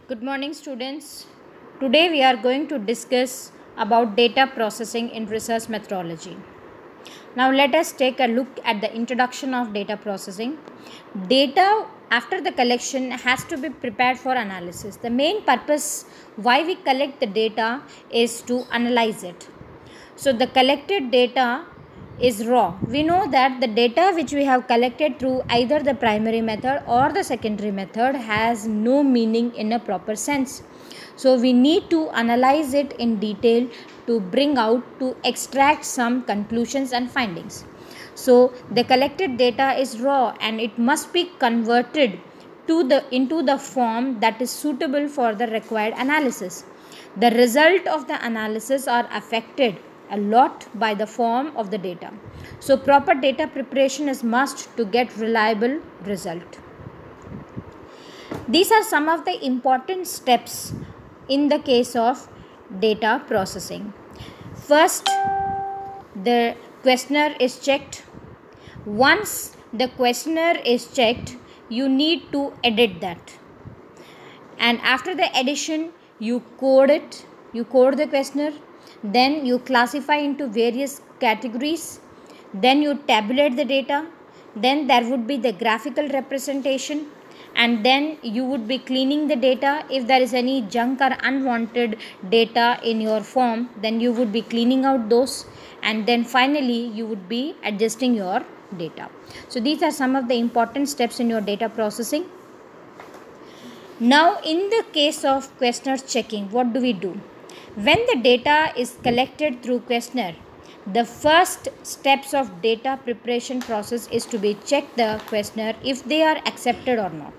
Good morning, students. Today we are going to discuss about data processing in research methodology. Now let us take a look at the introduction of data processing. Data after the collection has to be prepared for analysis. The main purpose why we collect the data is to analyze it. So the collected data is raw. We know that the data which we have collected through either the primary method or the secondary method has no meaning in a proper sense. So we need to analyze it in detail to bring out, to extract some conclusions and findings. So the collected data is raw and it must be converted into the form that is suitable for the required analysis. The result of the analysis are affected a lot by the form of the data. So proper data preparation is must to get reliable result. These are some of the important steps in the case of data processing. First, the questionnaire is checked. Once the questionnaire is checked, you need to edit that. And after the addition, you code it. You code the questionnaire. Then you classify into various categories. Then you tabulate the data. Then there would be the graphical representation. And then you would be cleaning the data. If there is any junk or unwanted data in your form, then you would be cleaning out those. And then finally, you would be adjusting your data. So these are some of the important steps in your data processing. Now, in the case of questionnaire checking, what do we do? When the data is collected through questionnaire, the first steps of data preparation process is to be check the questionnaire if they are accepted or not.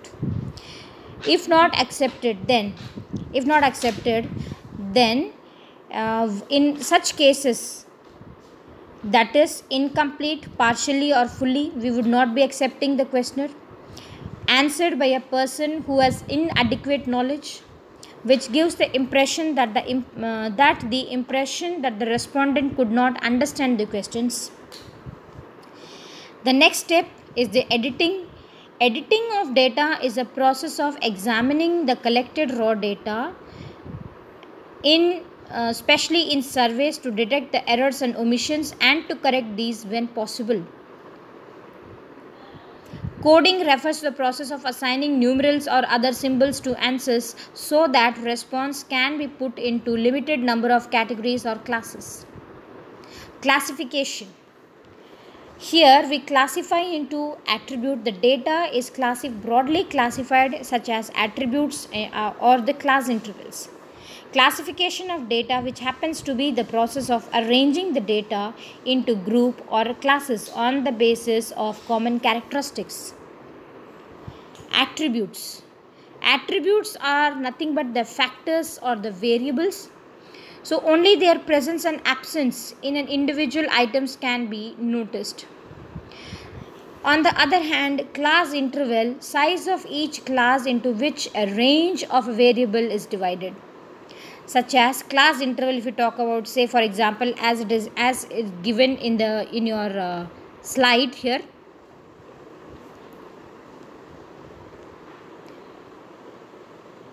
If not accepted, then in such cases, that is incomplete, partially or fully, we would not be accepting the questionnaire. Answered by a person who has inadequate knowledge, which gives the impression that the respondent could not understand the questions. The next step is the editing. Editing of data is a process of examining the collected raw data especially in surveys to detect the errors and omissions and to correct these when possible. Coding refers to the process of assigning numerals or other symbols to answers so that response can be put into limited number of categories or classes. Classification. Here we classify into attribute. The data is broadly classified such as attributes or the class intervals. Classification of data, which happens to be the process of arranging the data into group or classes on the basis of common characteristics. Attributes. Attributes are nothing but the factors or the variables. So only their presence and absence in an individual items can be noticed. On the other hand, class interval, size of each class into which a range of a variable is divided. Such as class interval, if you talk about, say for example, as it is given in your slide here.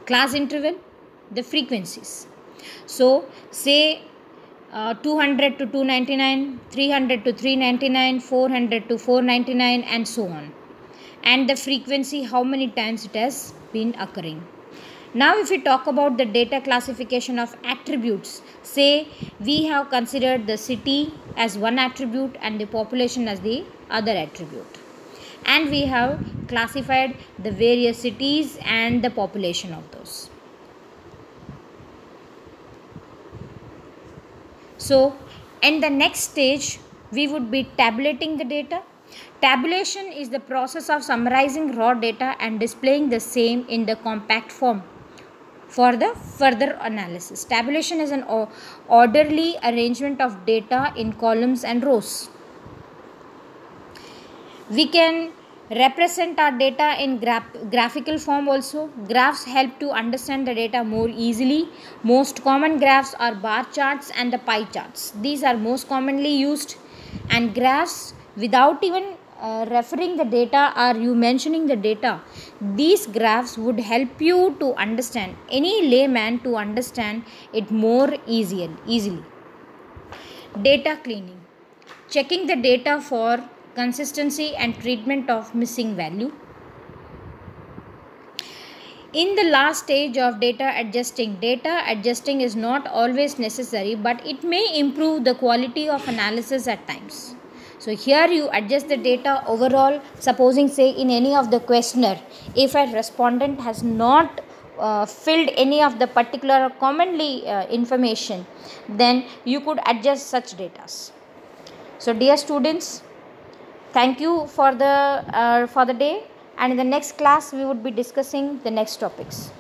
Class interval, the frequencies. So say 200 to 299, 300 to 399, 400 to 499 and so on. And the frequency, how many times it has been occurring. Now if we talk about the data classification of attributes, say we have considered the city as one attribute and the population as the other attribute. And we have classified the various cities and the population of those. So in the next stage, we would be tabulating the data. Tabulation is the process of summarizing raw data and displaying the same in the compact form for the further analysis. Tabulation is an orderly arrangement of data in columns and rows. We can represent our data in graphical form also. Graphs help to understand the data more easily. Most common graphs are bar charts and the pie charts. These are most commonly used, and graphs without even referring the data or you mentioning the data, these graphs would help you to understand, any layman to understand it more easily. Data cleaning, checking the data for consistency and treatment of missing value. In the last stage of data adjusting is not always necessary, but it may improve the quality of analysis at times. So here you adjust the data overall. Supposing, say, in any of the questionnaire, if a respondent has not filled any of the particular commonly information, then you could adjust such data. So dear students, thank you for the day, and in the next class we would be discussing the next topics.